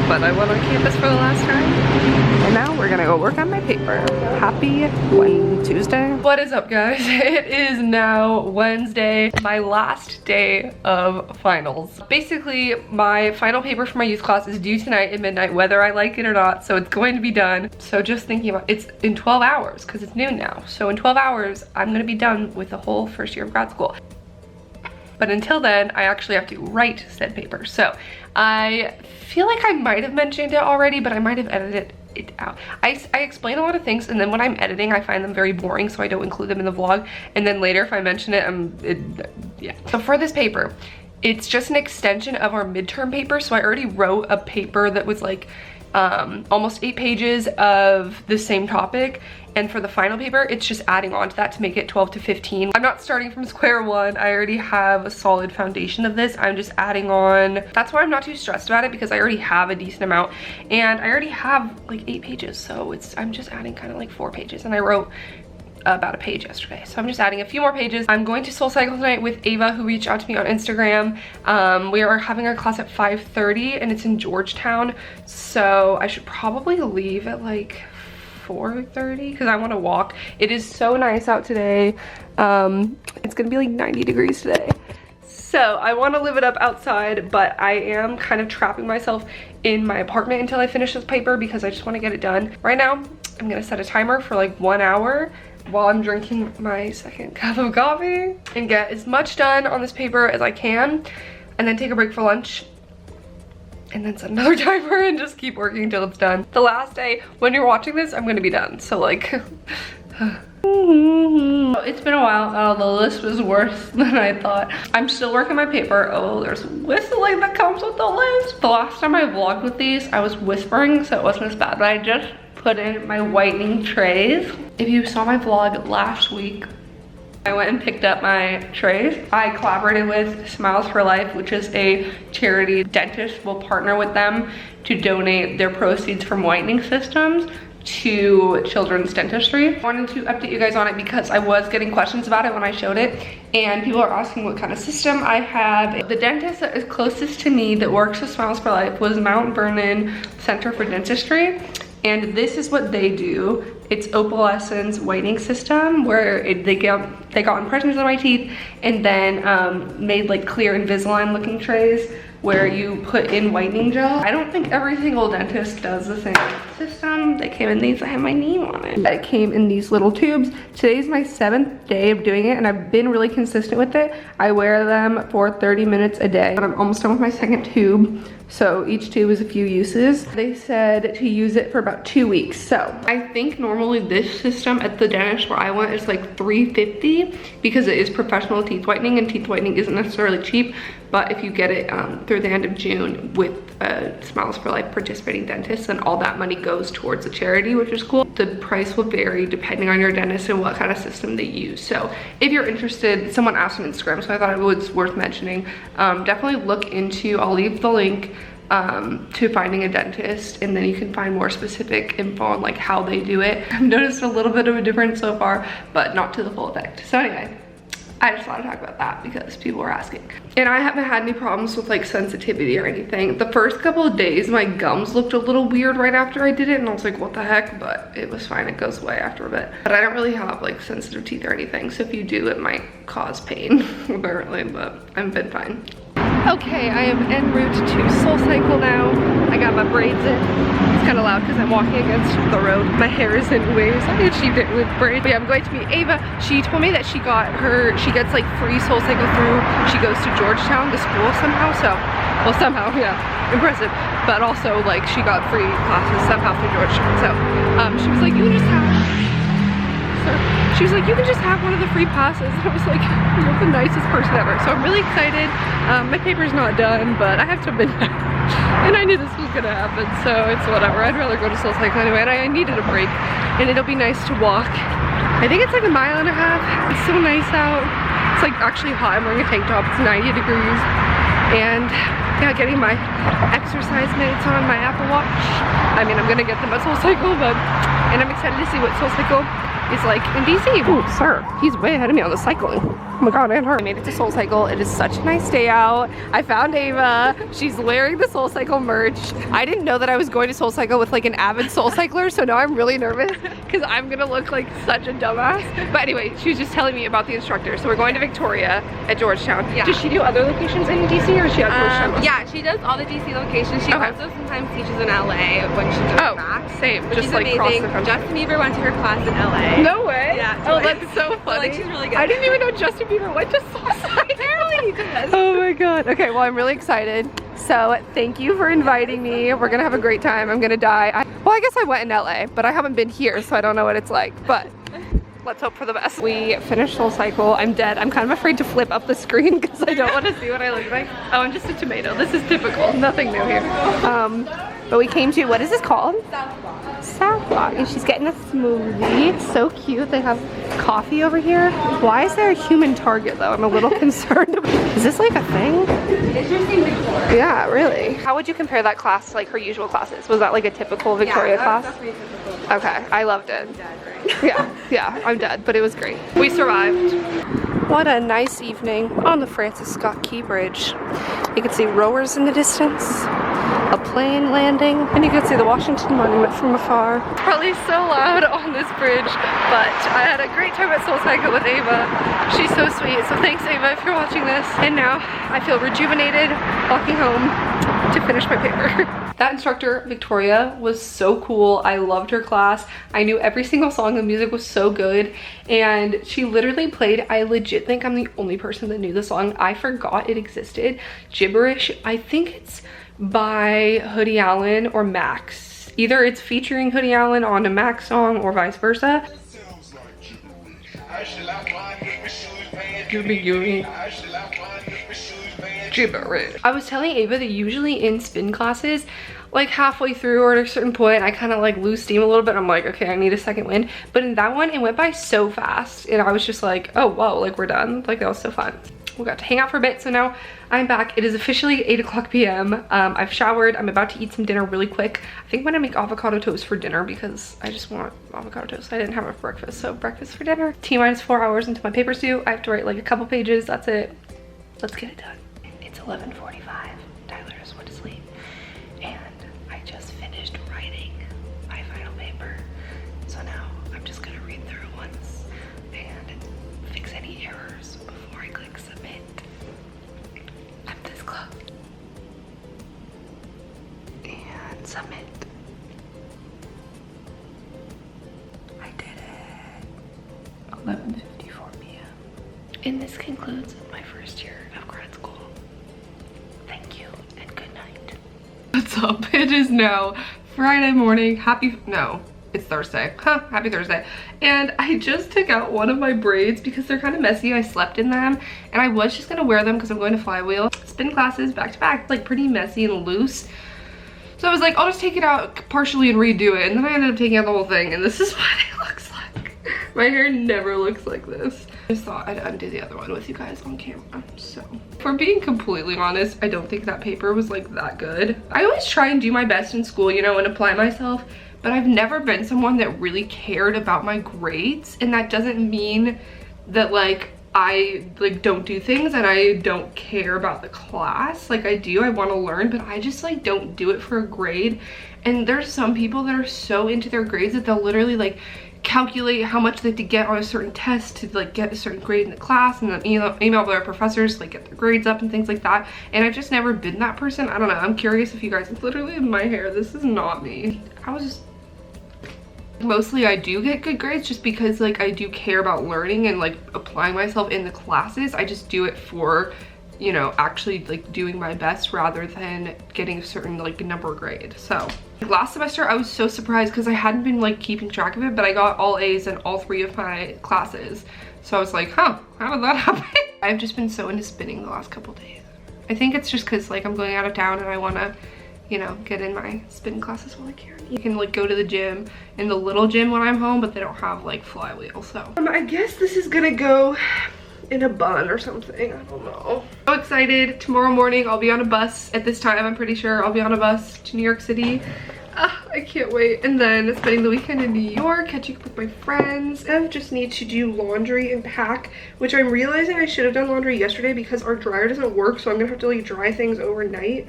but I went on campus for the last time. And now we're gonna go work on my paper. Happy Tuesday. What is up, guys? It is now Wednesday, my last day of finals. Basically, my final paper for my youth class is due tonight at midnight, whether I like it or not, so it's going to be done. So just thinking about it's in 12 hours, because it's noon now. So in 12 hours, I'm gonna be done with the whole first year of grad school. But until then, I actually have to write said paper. So I feel like I might have mentioned it already, but I might have edited it out. I explain a lot of things, and then when I'm editing, I find them very boring, so I don't include them in the vlog. And then later, if I mention it, yeah. So for this paper, it's just an extension of our midterm paper. So I already wrote a paper that was like almost 8 pages of the same topic. And for the final paper, it's just adding on to that to make it 12 to 15. I'm not starting from square one. I already have a solid foundation of this. I'm just adding on. That's why I'm not too stressed about it, because I already have a decent amount. And I already have like 8 pages. So I'm just adding kind of like 4 pages. And I wrote about a page yesterday. So I'm just adding a few more pages. I'm going to Soul Cycle tonight with Ava, who reached out to me on Instagram. We are having our class at 5:30 and it's in Georgetown. So I should probably leave at like 4:30 because I want to walk. It is so nice out today. It's gonna be like 90 degrees today. So I want to live it up outside, but I am kind of trapping myself in my apartment until I finish this paper because I just want to get it done. Right now, I'm gonna set a timer for like 1 hour while I'm drinking my second cup of coffee and get as much done on this paper as I can, and then take a break for lunch, and then set another timer and just keep working until it's done. The last day, when you're watching this, I'm gonna be done. So like, it's been a while. The list was worse than I thought. I'm still working my paper. Oh, there's whistling that comes with the list. The last time I vlogged with these, I was whispering, so it wasn't as bad, but I just put in my whitening trays. If you saw my vlog last week, I went and picked up my trays. I collaborated with Smiles for Life, which is a charity. Dentists will partner with them to donate their proceeds from whitening systems to children's dentistry. I wanted to update you guys on it because I was getting questions about it when I showed it, and people are asking what kind of system I have. The dentist that is closest to me that works with Smiles for Life was Mount Vernon Center for Dentistry, and this is what they do. It's opalescence whitening system where they got impressions of my teeth and then made like clear Invisalign looking trays where you put in whitening gel. I don't think every single dentist does the same system. They came in these, I have my name on it. It came in these little tubes. Today's my 7th day of doing it, and I've been really consistent with it. I wear them for 30 minutes a day, but I'm almost done with my 2nd tube. So each tube is a few uses. They said to use it for about 2 weeks. So I think normally this system at the dentist where I went is like $350 because it is professional teeth whitening, and teeth whitening isn't necessarily cheap. But if you get it through the end of June with Smiles for Life participating dentists, then all that money goes towards a charity, which is cool. The price will vary depending on your dentist and what kind of system they use. So if you're interested, someone asked on Instagram, so I thought it was worth mentioning. Definitely look into, I'll leave the link to finding a dentist, and then you can find more specific info on like how they do it. I've noticed a little bit of a difference so far, but not to the full effect. So anyway, I just want to talk about that because people were asking. And I haven't had any problems with like sensitivity or anything. The first couple of days, my gums looked a little weird right after I did it, and I was like, what the heck? But it was fine, it goes away after a bit. But I don't really have like sensitive teeth or anything, so if you do, it might cause pain, apparently, but I've been fine. Okay, I am en route to Soul Cycle now. I got my braids in. It's kind of loud because I'm walking against the road. My hair is in waves. I achieved it with braids. But yeah, I'm going to meet Ava. She told me that she gets like free Soul Cycle through. She goes to Georgetown to school somehow. So, well, somehow, yeah, impressive. But also like she got free classes somehow through Georgetown. So she was like, you can just have. She was like, you can just have one of the free passes. And I was like, you're the nicest person ever. So I'm really excited. My paper's not done, but I have to midnight. And I knew this was gonna happen, so it's whatever. I'd rather go to Soul Cycle anyway, and I needed a break. And it'll be nice to walk. I think it's like 1.5 miles. It's so nice out. It's like actually hot. I'm wearing a tank top. It's 90 degrees. And yeah, getting my exercise minutes on my Apple Watch. I mean, I'm gonna get them at Soul Cycle, and I'm excited to see what Soul Cycle is like in DC. Oh, sir, he's way ahead of me on the cycling. Oh my god, and her. I made it to Soul Cycle. It is such a nice day out. I found Ava. She's wearing the Soul Cycle merch. I didn't know that I was going to Soul Cycle with like an avid Soul Cycler, so now I'm really nervous because I'm gonna look like such a dumbass. But anyway, she was just telling me about the instructor. So we're going to Victoria at Georgetown. Yeah. Does she do other locations in DC or is she at Georgetown? Yeah, she does all the DC locations. She also sometimes teaches in LA when she goes back. Same, just she's like amazing. Cross the country. Justin Bieber went to her class in LA. No way. Yeah. Oh, that's so funny. So, like, she's really good. I didn't even know Justin Bieber went to Soul Cycle. Apparently he did. Oh my god. Okay, well, I'm really excited. So thank you for inviting me. We're gonna have a great time. I'm gonna die. Well, I guess I went in LA, but I haven't been here, so I don't know what it's like. But let's hope for the best. We finished Soul Cycle. I'm dead. I'm kind of afraid to flip up the screen because I don't want to see what I look like. Oh, I'm just a tomato. This is typical. Nothing new here. But we came to, what is this called? South Block. And she's getting a smoothie. It's so cute. They have coffee over here. Why is there a human Target though? I'm a little concerned. Is this like a thing? It's just in Victoria. Yeah, really. How would you compare that class to like her usual classes? Was that like a typical Victoria class? Definitely typical. Okay, I loved it. Dead, right? Yeah, I'm dead, but it was great. We survived. What a nice evening on the Francis Scott Key Bridge. You can see rowers in the distance, a plane landing, and you can see the Washington Monument from afar. Probably so loud on this bridge, but I had a great time at Soul Cycle with Ava. She's so sweet, so thanks Ava if you're watching this. And now I feel rejuvenated walking home to finish my paper. That instructor, Victoria, was so cool. I loved her class. I knew every single song. The music was so good. And she literally played, I legit think I'm the only person that knew the song. I forgot it existed. Gibberish, I think it's by Hoodie Allen or Max. Either it's featuring Hoodie Allen on a Max song or vice versa. Gibberish. I was telling Ava that usually in spin classes, like halfway through or at a certain point, I kind of like lose steam a little bit. I'm like, okay, I need a second wind. But in that one, it went by so fast. And I was just like, oh, whoa, like we're done. Like that was so fun. We got to hang out for a bit, so now I'm back. It is officially 8:00 p.m. I've showered. I'm about to eat some dinner really quick. I think I'm gonna make avocado toast for dinner because I just want avocado toast. I didn't have a breakfast, so breakfast for dinner. T-minus 4 hours until my paper's due. I have to write like a couple pages. That's it. Let's get it done. It's 11:45. Tyler just went to sleep, and I just finished writing my final paper. So now I'm just gonna read through it once and fix any errors before I click submit. I'm this close. And submit. I did it. 11:54 p.m. And this concludes my first year of grad school. Thank you and good night. What's up? It is now Friday morning. It's Thursday. Happy Thursday. And I just took out one of my braids because they're kind of messy. I slept in them and I was just gonna wear them because I'm going to Flywheel. Spin classes back to back, like pretty messy and loose. So I was like, I'll just take it out partially and redo it. And then I ended up taking out the whole thing and this is what it looks like. My hair never looks like this. I just thought I'd undo the other one with you guys on camera. So, for being completely honest, I don't think that paper was like that good. I always try and do my best in school, you know, and apply myself, but I've never been someone that really cared about my grades. And that doesn't mean that like I like don't do things and I don't care about the class. Like I do, I want to learn, but I just like don't do it for a grade. And there's some people that are so into their grades that they'll literally like calculate how much they have to get on a certain test to like get a certain grade in the class, and then email their professors to like get their grades up and things like that. And I've just never been that person. I don't know. I'm curious if you guys, it's literally in my hair. This is not me. Mostly I do get good grades just because like I do care about learning and like applying myself in the classes. I just do it for, you know, actually like doing my best rather than getting a certain like number grade. So last semester I was so surprised because I hadn't been like keeping track of it, but I got all A's in all 3 of my classes. So I was like, huh, how did that happen? I've just been so into spinning the last couple days. I think it's just because like I'm going out of town and I want to, you know, get in my spin classes while I can. You can like go to the gym in the little gym when I'm home, but they don't have like Flywheel. So I guess this is gonna go in a bun or something. I don't know. So excited. Tomorrow morning I'll be on a bus at this time. I'm pretty sure I'll be on a bus to New York City. I can't wait. And then spending the weekend in New York, catching up with my friends. I just need to do laundry and pack, which I'm realizing I should have done laundry yesterday because our dryer doesn't work, so I'm gonna have to like dry things overnight.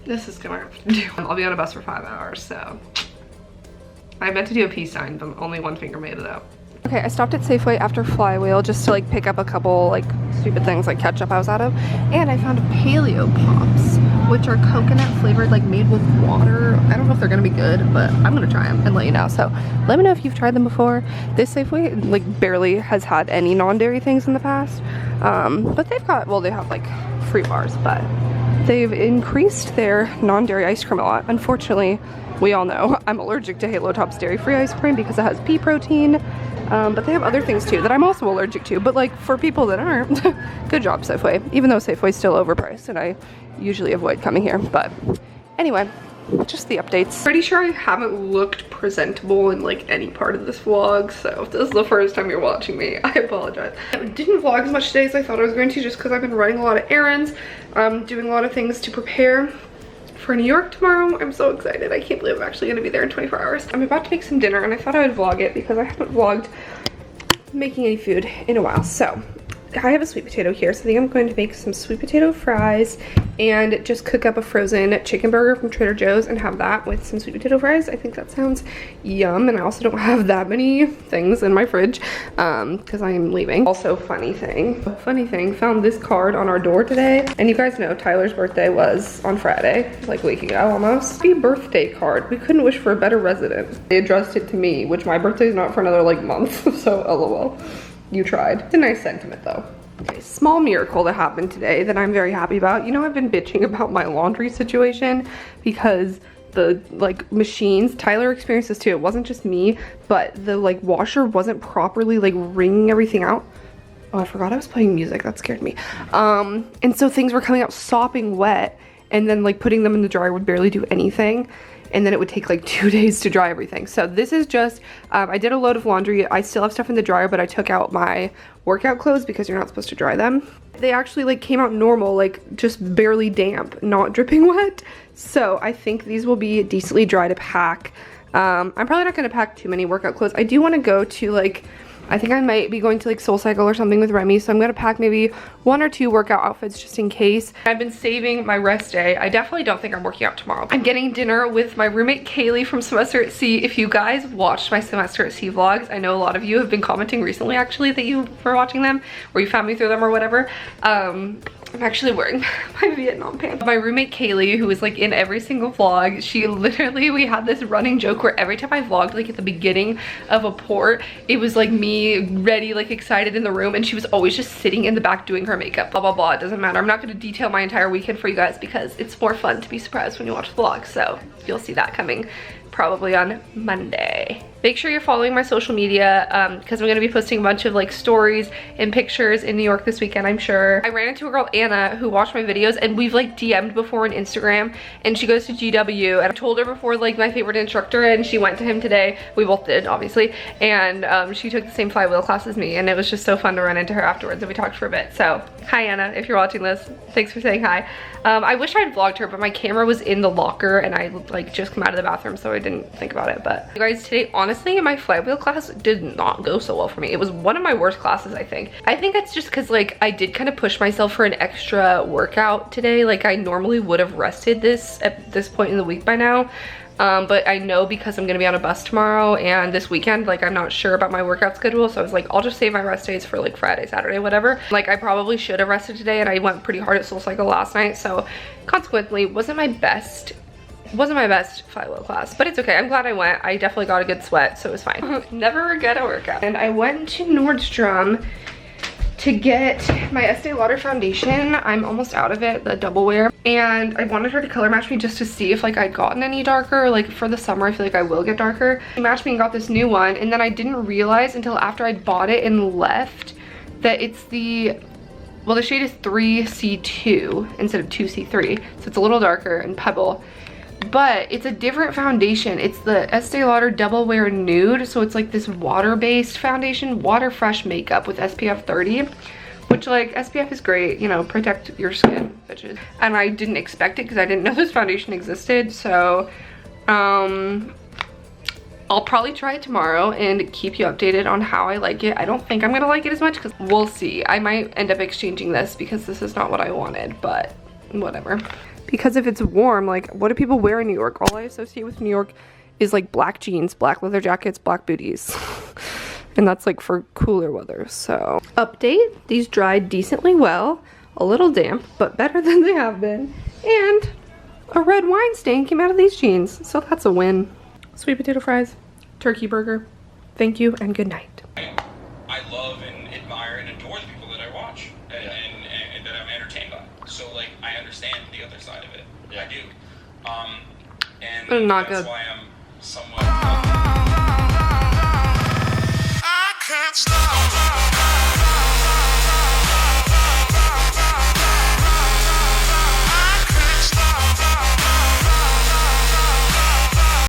This is gonna have to do. I'll be on a bus for 5 hours, so. I meant to do a peace sign, but only one finger made it out. Okay, I stopped at Safeway after Flywheel just to like pick up a couple like stupid things like ketchup I was out of. And I found Paleo Pops, which are coconut flavored, like made with water. I don't know if they're gonna be good, but I'm gonna try them and let you know. So let me know if you've tried them before. This Safeway like barely has had any non-dairy things in the past. But they've got, well, they have like fruit bars, but they've increased their non-dairy ice cream a lot. Unfortunately, we all know I'm allergic to Halo Top's dairy-free ice cream because it has pea protein. But they have other things too that I'm also allergic to. But like for people that aren't, good job Safeway. Even though Safeway's still overpriced and I usually avoid coming here. But anyway, just the updates. Pretty sure I haven't looked presentable in like any part of this vlog. So if this is the first time you're watching me, I apologize. I didn't vlog as much today as I thought I was going to just because I've been running a lot of errands, doing a lot of things to prepare for New York tomorrow. I'm so excited. I can't believe I'm actually gonna be there in 24 hours. I'm about to make some dinner and I thought I would vlog it because I haven't vlogged making any food in a while. So I have a sweet potato here, so I think I'm going to make some sweet potato fries and just cook up a frozen chicken burger from Trader Joe's and have that with some sweet potato fries. I think that sounds yum, and I also don't have that many things in my fridge because I am leaving. Also, funny thing, found this card on our door today, and you guys know Tyler's birthday was on Friday, like a week ago almost. Happy birthday card. We couldn't wish for a better resident. They addressed it to me, which my birthday is not for another like month, so lol. You tried. It's a nice sentiment though. Okay, small miracle that happened today that I'm very happy about. You know, I've been bitching about my laundry situation because the like machines, Tyler experienced this too, it wasn't just me, but the like washer wasn't properly like wringing everything out. Oh, I forgot I was playing music, that scared me. And so things were coming out sopping wet, and then like putting them in the dryer would barely do anything. And then it would take like 2 days to dry everything. So this is just, I did a load of laundry. I still have stuff in the dryer, but I took out my workout clothes because you're not supposed to dry them. They actually like came out normal, like just barely damp, not dripping wet. So I think these will be decently dry to pack. I'm probably not gonna pack too many workout clothes. I do wanna go to like, I think I might be going to like SoulCycle or something with Remy, so I'm gonna pack maybe 1 or 2 workout outfits just in case. I've been saving my rest day. I definitely don't think I'm working out tomorrow. I'm getting dinner with my roommate Kaylee from Semester at Sea. If you guys watched my Semester at Sea vlogs, I know a lot of you have been commenting recently actually that you were watching them, or you found me through them or whatever. I'm actually wearing my Vietnam pants. My roommate Kaylee, who is like in every single vlog, she literally, we had this running joke where every time I vlogged like at the beginning of a port, it was like me ready, like excited in the room, and she was always just sitting in the back doing her makeup, blah blah blah. It doesn't matter. I'm not going to detail my entire weekend for you guys because it's more fun to be surprised when you watch the vlog, so you'll see that coming probably on Monday. Make sure you're following my social media because I'm going to be posting a bunch of like stories and pictures in New York this weekend, I'm sure. I ran into a girl, Anna, who watched my videos, and we've like DM'd before on Instagram, and she goes to GW, and I told her before like my favorite instructor, and she went to him today. We both did, obviously, and she took the same flywheel class as me, and it was just so fun to run into her afterwards, and we talked for a bit. So hi Anna, if you're watching this, thanks for saying hi. I wish I'd vlogged her, but my camera was in the locker and I like just come out of the bathroom, so I didn't think about it. But you guys, today honestly my flywheel class did not go so well for me. It was one of my worst classes, I think. I think it's just because like I did kind of push myself for an extra workout today. Like I normally would have rested this at this point in the week by now. But I know because I'm gonna be on a bus tomorrow and this weekend, like I'm not sure about my workout schedule, so I was like, I'll just save my rest days for like Friday, Saturday, whatever. Like I probably should have rested today, and I went pretty hard at SoulCycle last night, so consequently wasn't my best flywheel class, but it's okay. I'm glad I went. I definitely got a good sweat, so it was fine. Never regret a workout. And I went to Nordstrom to get my Estee Lauder foundation. I'm almost out of it, the double wear, and I wanted her to color match me just to see if like I'd gotten any darker. Like for the summer, I feel like I will get darker. She matched me and got this new one, and then I didn't realize until after I'd bought it and left that it's the, well, the shade is 3C2 instead of 2C3, so it's a little darker and Pebble. But it's a different foundation. It's the Estee Lauder Double Wear Nude, so it's like this water-based foundation, water fresh makeup with SPF 30, which like SPF is great, you know, protect your skin, bitches. And I didn't expect it because I didn't know this foundation existed, so I'll probably try it tomorrow and keep you updated on how I like it. I don't think I'm gonna like it as much because we'll see. I might end up exchanging this because this is not what I wanted, but whatever. Because if it's warm, like what do people wear in New York? All I associate with New York is like black jeans, black leather jackets, black booties. And that's like for cooler weather. So update, these dried decently well, a little damp, but better than they have been. And a red wine stain came out of these jeans. So that's a win. Sweet potato fries, turkey burger. Thank you and good night. I love and admire and adore the people that I watch and that I'm entertained by. So like I understand the other side of it. Yeah. I do. And Not that's good. why I'm somewhat I can't stop.